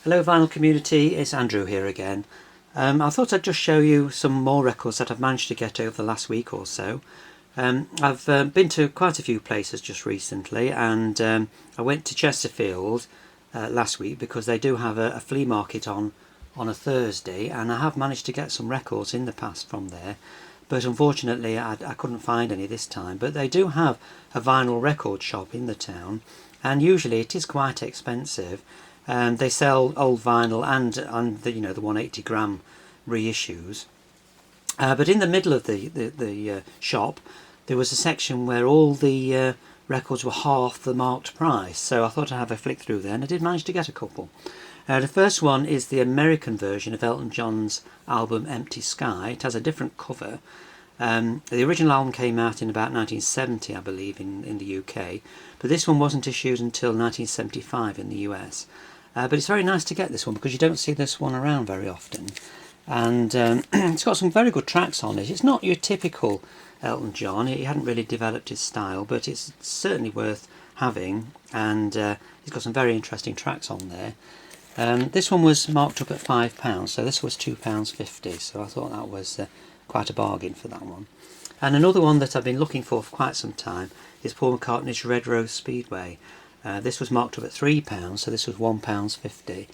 Hello vinyl community, it's Andrew here again. I thought I'd just show you some more records that I've managed to get over the last week or so. I've been to quite a few places just recently, and I went to Chesterfield last week because they do have a flea market on a Thursday, and I have managed to get some records in the past from there, but unfortunately I couldn't find any this time. But they do have a vinyl record shop in the town, and usually it is quite expensive. They sell old vinyl and the, the 180 gram reissues. But in the middle of the shop there was a section where all the records were half the marked price, so I thought I'd have a flick through there, and I did manage to get a couple. The first one is the American version of Elton John's album Empty Sky. It has a different cover. The original album came out in about 1970, I believe, in the UK, but this one wasn't issued until 1975 in the US. But it's very nice to get this one because you don't see this one around very often, and it's got some very good tracks on it. It's not your typical Elton John, he hadn't really developed his style, but it's certainly worth having, and he's got some very interesting tracks on there. This one was marked up at £5, so this was £2.50, so I thought that was quite a bargain for that one. And another one that I've been looking for quite some time is Paul McCartney's Red Rose Speedway. This was marked up at £3, so this was £1.50.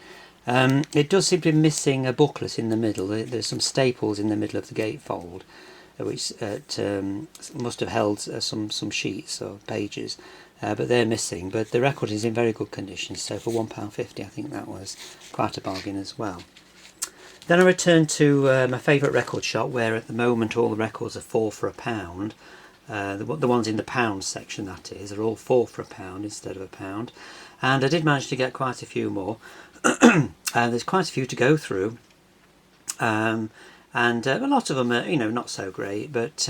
It does seem to be missing a booklet in the middle. There's some staples in the middle of the gatefold, which must have held some sheets or pages, but they're missing. But the record is in very good condition, so for £1.50 I think that was quite a bargain as well. Then I returned to my favourite record shop, where at the moment all the records are 4 for £1. The ones in the pound section, that is, are all 4 for £1 instead of £1, and I did manage to get quite a few more. There's quite a few to go through, and a lot of them are not so great, but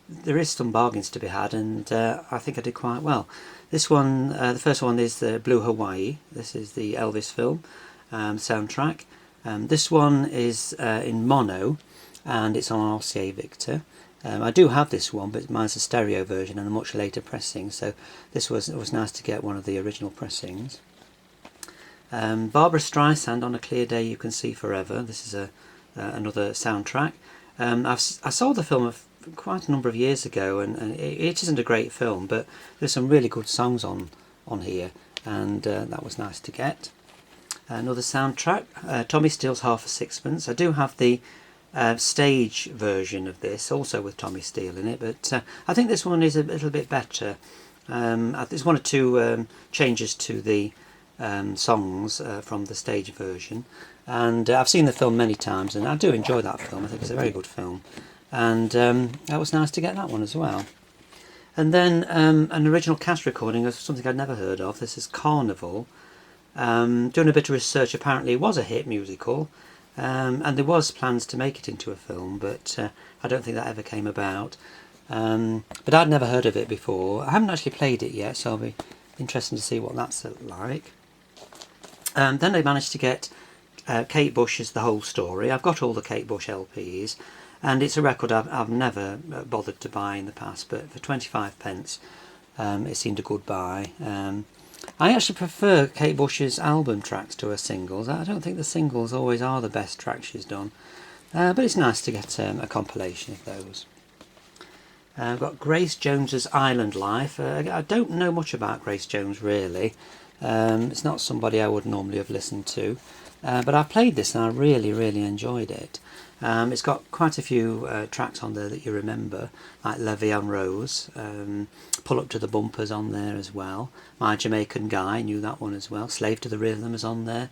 there is some bargains to be had, and I think I did quite well. This one, the first one, is the Blue Hawaii. This is the Elvis film soundtrack. This one is in mono, and it's on RCA Victor. I do have this one, but mine's a stereo version and a much later pressing, so it was nice to get one of the original pressings. Barbra Streisand, On a Clear Day You Can See Forever. This is another soundtrack. I saw the film quite a number of years ago, and it isn't a great film, but there's some really good songs on here, and that was nice to get. Another soundtrack, Tommy Steele's Half a Sixpence. I do have the stage version of this, also with Tommy Steele in it, but I think this one is a little bit better. There's one or two changes to the songs from the stage version, and I've seen the film many times, and I do enjoy that film. I think it's a very good film, and that was nice to get that one as well. And then an original cast recording of something I'd never heard of. This is Carnival. Doing a bit of research, apparently it was a hit musical, and there was plans to make it into a film, but I don't think that ever came about. But I'd never heard of it before. I haven't actually played it yet, so I'll be interested to see what that's like. Then they managed to get Kate Bush's The Whole Story. I've got all the Kate Bush LPs, and it's a record I've never bothered to buy in the past, but for 25p it seemed a good buy. I actually prefer Kate Bush's album tracks to her singles. I don't think the singles always are the best tracks she's done, but it's nice to get a compilation of those. I've got Grace Jones's Island Life. I don't know much about Grace Jones really. It's not somebody I would normally have listened to, but I played this and I really enjoyed it. It's got quite a few tracks on there that you remember, like Levy and Rose, Pull Up to the Bumpers on there as well, My Jamaican Guy, knew that one as well, Slave to the Rhythm is on there,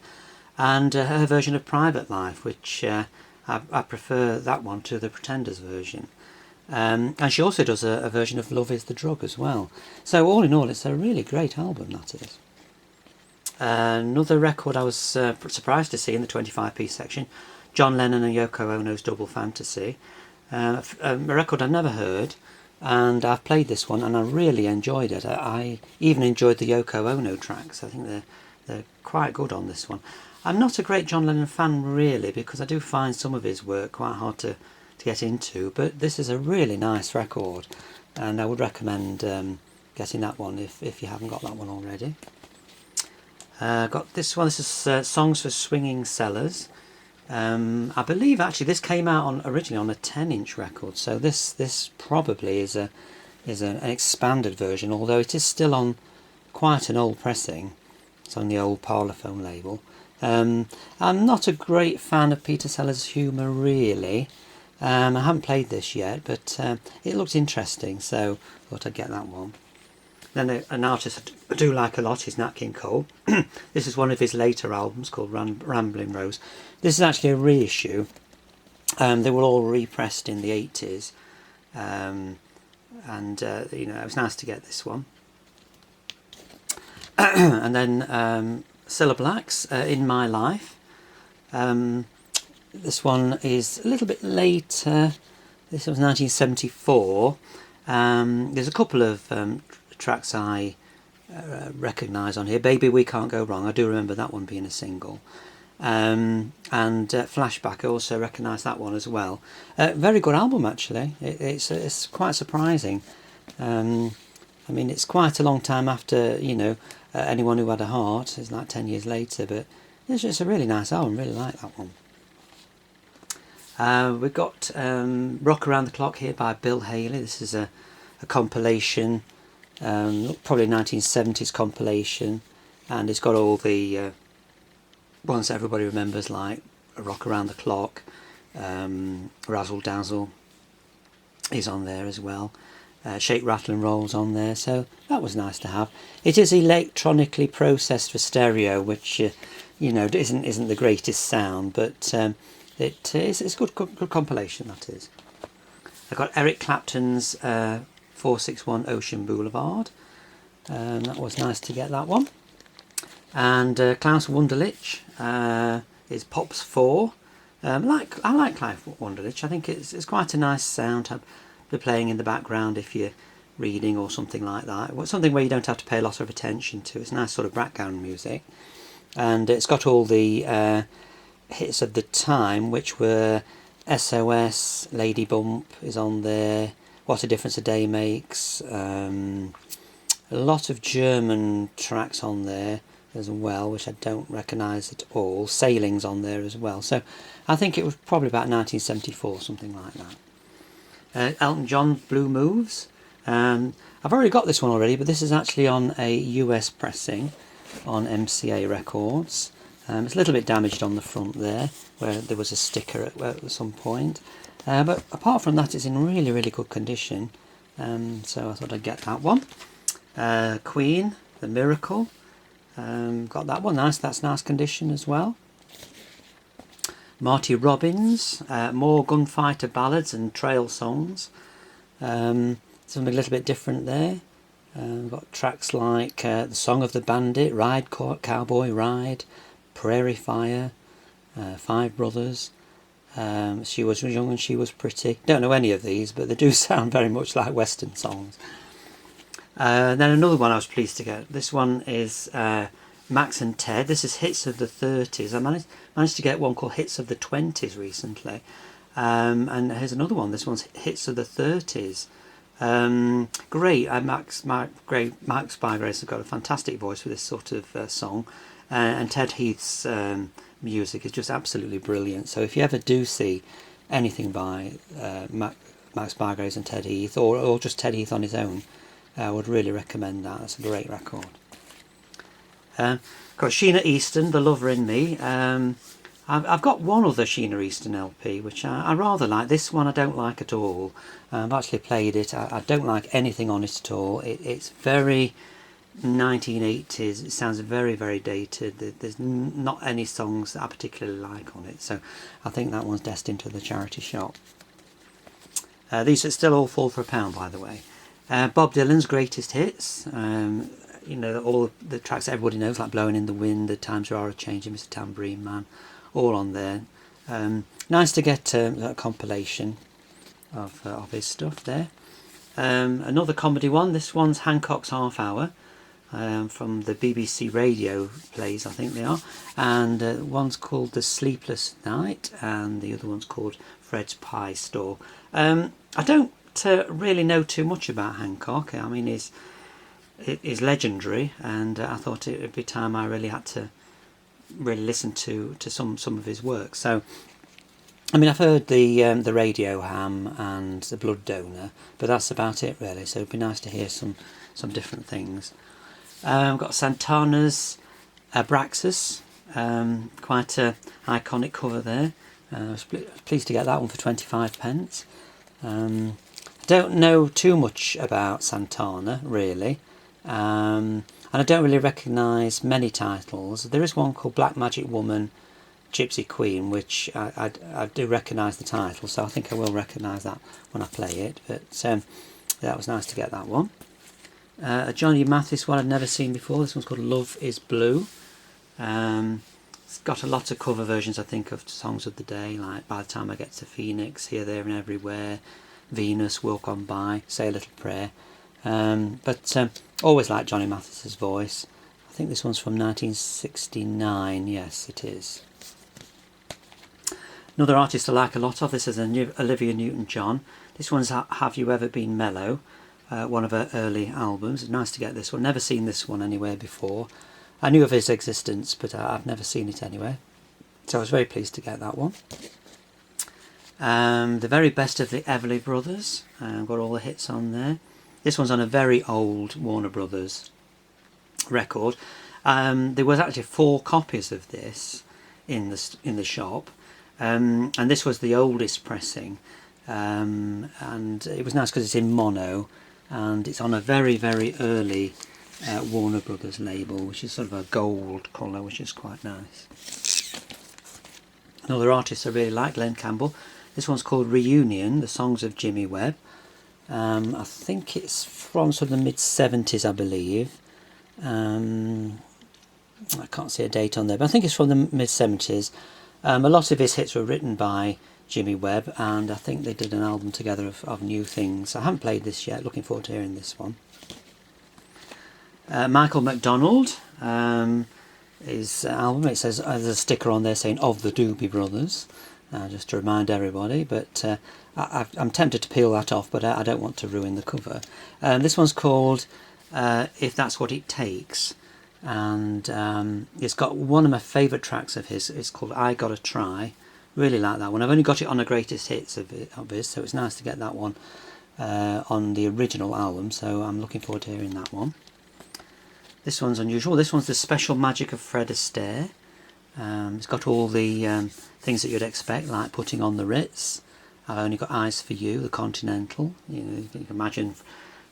and her version of Private Life, which I prefer that one to the Pretenders version. And she also does a version of Love Is the Drug as well. So all in all, it's a really great album, that is. Another record I was surprised to see in the 25p section, John Lennon and Yoko Ono's Double Fantasy. A record I've never heard, and I've played this one and I really enjoyed it. I even enjoyed the Yoko Ono tracks. I think they're quite good on this one. I'm not a great John Lennon fan really, because I do find some of his work quite hard to get into, but this is a really nice record, and I would recommend getting that one if you haven't got that one already. Got this one. This is Songs for Swinging Sellers. I believe actually this came out originally on a 10-inch record, so this probably is an expanded version, although it is still on quite an old pressing. It's on the old Parlophone label. I'm not a great fan of Peter Sellers' humour, really. I haven't played this yet, but it looks interesting, so I thought I'd get that one. Then an artist I do like a lot is Nat King Cole. This is one of his later albums called Rambling Rose. This is actually a reissue. They were all repressed in the 80s, and you know, it was nice to get this one. And then Cilla Black's In My Life. This one is a little bit later. This was 1974. There's a couple of tracks I recognise on here. Baby We Can't Go Wrong, I do remember that one being a single. And Flashback, I also recognise that one as well. Very good album, actually. It's quite surprising. I mean, it's quite a long time after, you know, Anyone Who Had a Heart. It's like 10 years later, but it's just a really nice album. Really like that one. We've got Rock Around the Clock here by Bill Haley. This is a compilation, probably 1970s compilation, and it's got all the ones everybody remembers, like Rock Around the Clock, Razzle Dazzle is on there as well. Shake, Rattle and Roll's on there, so that was nice to have. It is electronically processed for stereo, which you know, isn't the greatest sound, but it's good compilation, that is. I've got Eric Clapton's 461 Ocean Boulevard. That was nice to get that one. And Klaus Wunderlich is Pops 4. I like Klaus Wunderlich. I think it's quite a nice sound to be playing in the background if you're reading or something like that. Something where you don't have to pay a lot of attention to. It's nice sort of background music. And it's got all the hits of the time, which were SOS, Lady Bump is on there, What a Difference a Day Makes, a lot of German tracks on there as well, which I don't recognise at all. Sailing's on there as well, so I think it was probably about 1974, something like that. Elton John, Blue Moves. I've already got this one already, but this is actually on a US pressing on MCA Records. It's a little bit damaged on the front there, where there was a sticker at some point. But apart from that, it's in really, really good condition. So I thought I'd get that one. Queen, The Miracle. Got that one. Nice. That's nice condition as well. Marty Robbins. More gunfighter ballads and trail songs. Something a little bit different there. We've got tracks like The Song of the Bandit, Ride Cowboy Ride, Prairie Fire, Five Brothers, She Was Young and She Was Pretty. Don't know any of these, but they do sound very much like Western songs. Then another one I was pleased to get. This one is Max and Ted. This is Hits of the 30s. I managed to get one called Hits of the 20s recently. And here's another one. This one's Hits of the 30s. Great. Max Bygraves has got a fantastic voice for this sort of song. And Ted Heath's music is just absolutely brilliant. So if you ever do see anything by Max Bygraves and Ted Heath, or just Ted Heath on his own, I would really recommend that. It's a great record. Got Sheena Easton, The Lover in Me. I've got one other Sheena Easton LP, which I rather like. This one I don't like at all. I've actually played it. I don't like anything on it at all. It's very 1980s. It sounds very, very dated. There's not any songs that I particularly like on it, so I think that one's destined to the charity shop. These are still all fall for £1, by the way. Bob Dylan's Greatest Hits. You know, all the tracks that everybody knows, like Blowing in the Wind, The Times Are Changing, Mr. Tambourine Man, all on there. Nice to get a compilation of his stuff there. Another comedy one. This one's Hancock's Half Hour. From the BBC radio plays, I think they are, and one's called The Sleepless Night and the other one's called Fred's Pie Store. I don't really know too much about Hancock. I mean, is legendary, and I thought it would be time I really had to really listen to some of his work. So, I mean, I've heard the Radio Ham and the Blood Donor, but that's about it really. So it'd be nice to hear some different things. I've got Santana's Abraxas, quite a iconic cover there. I was pleased to get that one for 25p. I don't know too much about Santana really, and I don't really recognise many titles. There is one called Black Magic Woman, Gypsy Queen, which I do recognise the title, so I think I will recognise that when I play it. But that was nice to get that one. A Johnny Mathis one I'd never seen before. This one's called Love Is Blue. It's got a lot of cover versions, I think, of songs of the day, like By the Time I Get to Phoenix, Here, There and Everywhere, Venus, Walk On By, Say a Little Prayer. But always liked Johnny Mathis's voice. I think this one's from 1969. Yes, it is. Another artist I like a lot of, this is Olivia Newton-John. This one's Have You Ever Been Mellow, one of her early albums. It's nice to get this one. Never seen this one anywhere before. I knew of his existence, but I've never seen it anywhere. So I was very pleased to get that one. The Very Best of the Everly Brothers. Got all the hits on there. This one's on a very old Warner Brothers record. There was actually 4 copies of this in the shop, and this was the oldest pressing. And it was nice because it's in mono, and it's on a very, very early Warner Brothers label, which is sort of a gold colour, which is quite nice. Another artist I really like, Glenn Campbell. This one's called Reunion, the Songs of Jimmy Webb. I think it's from sort of the mid-70s, I believe. I can't see a date on there, but I think it's from the mid-70s. A lot of his hits were written by Jimmy Webb, and I think they did an album together of new things. I haven't played this yet, looking forward to hearing this one. Michael McDonald, his album, it says, there's a sticker on there saying of the Doobie Brothers, just to remind everybody, but I'm tempted to peel that off, but I don't want to ruin the cover. This one's called If That's What It Takes, and it's got one of my favourite tracks of his. It's called I Gotta Try. Really like that one. I've only got it on the greatest hits of his, so it's nice to get that one on the original album, so I'm looking forward to hearing that one. This one's unusual. This one's The Special Magic of Fred Astaire. It's got all the things that you'd expect, like Putting on the Ritz, I've Only Got Eyes for You, The Continental. You know, you can imagine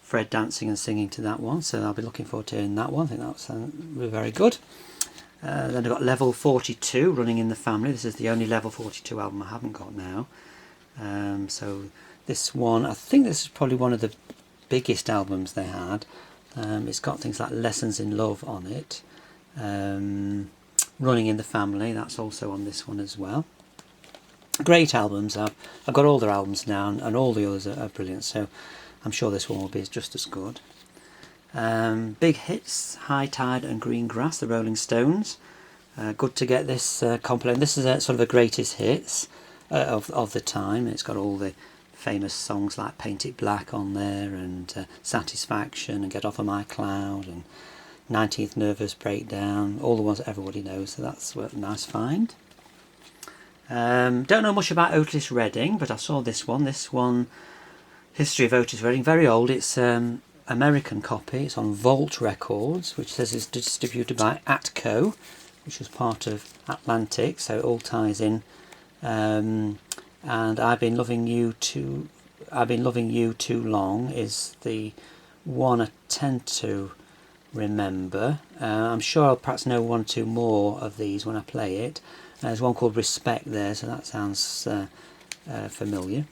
Fred dancing and singing to that one, so I'll be looking forward to hearing that one. I think that's very good. Then I've got Level 42, Running in the Family. This is the only Level 42 album I haven't got now. So this one, I think this is probably one of the biggest albums they had. It's got things like Lessons in Love on it. Running in the Family, that's also on this one as well. Great albums. I've got all their albums now, and all the others are brilliant, so I'm sure this one will be just as good. Big hits, High Tide and Green Grass, the Rolling Stones. Good to get this compilation. This is sort of a greatest hits of the time. It's got all the famous songs like Paint It Black on there, and Satisfaction, and Get Off of My Cloud, and 19th Nervous Breakdown, all the ones that everybody knows, so that's a nice find. Don't know much about Oatless Redding, but I saw this one, History of Oatless Redding, very old. It's American copy, it's on Vault Records, which says it's distributed by Atco, which was part of Atlantic, so it all ties in. And I've Been Loving You Too Long is the one I tend to remember. I'm sure I'll perhaps know one or two more of these when I play it. There's one called Respect there, so that sounds familiar.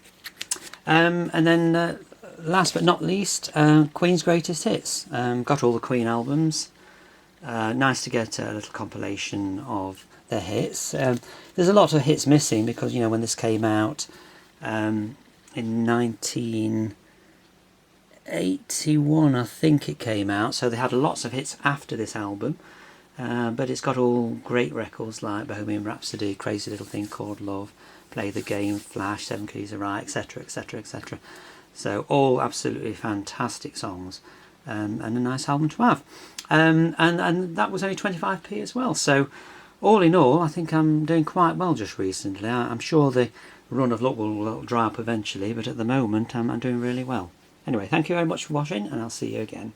And then last but not least, Queen's Greatest Hits. Got all the Queen albums. Nice to get a little compilation of their hits. There's a lot of hits missing because, you know, when this came out in 1981, I think it came out, so they had lots of hits after this album. But it's got all great records like Bohemian Rhapsody, Crazy Little Thing Called Love, Play the Game, Flash, Seven Keys of Right, etc, etc, etc. So all absolutely fantastic songs. and a nice album to have. And that was only 25p as well. So all in all, I think I'm doing quite well just recently. I'm sure the run of luck will dry up eventually, but at the moment I'm doing really well. Anyway, thank you very much for watching, and I'll see you again.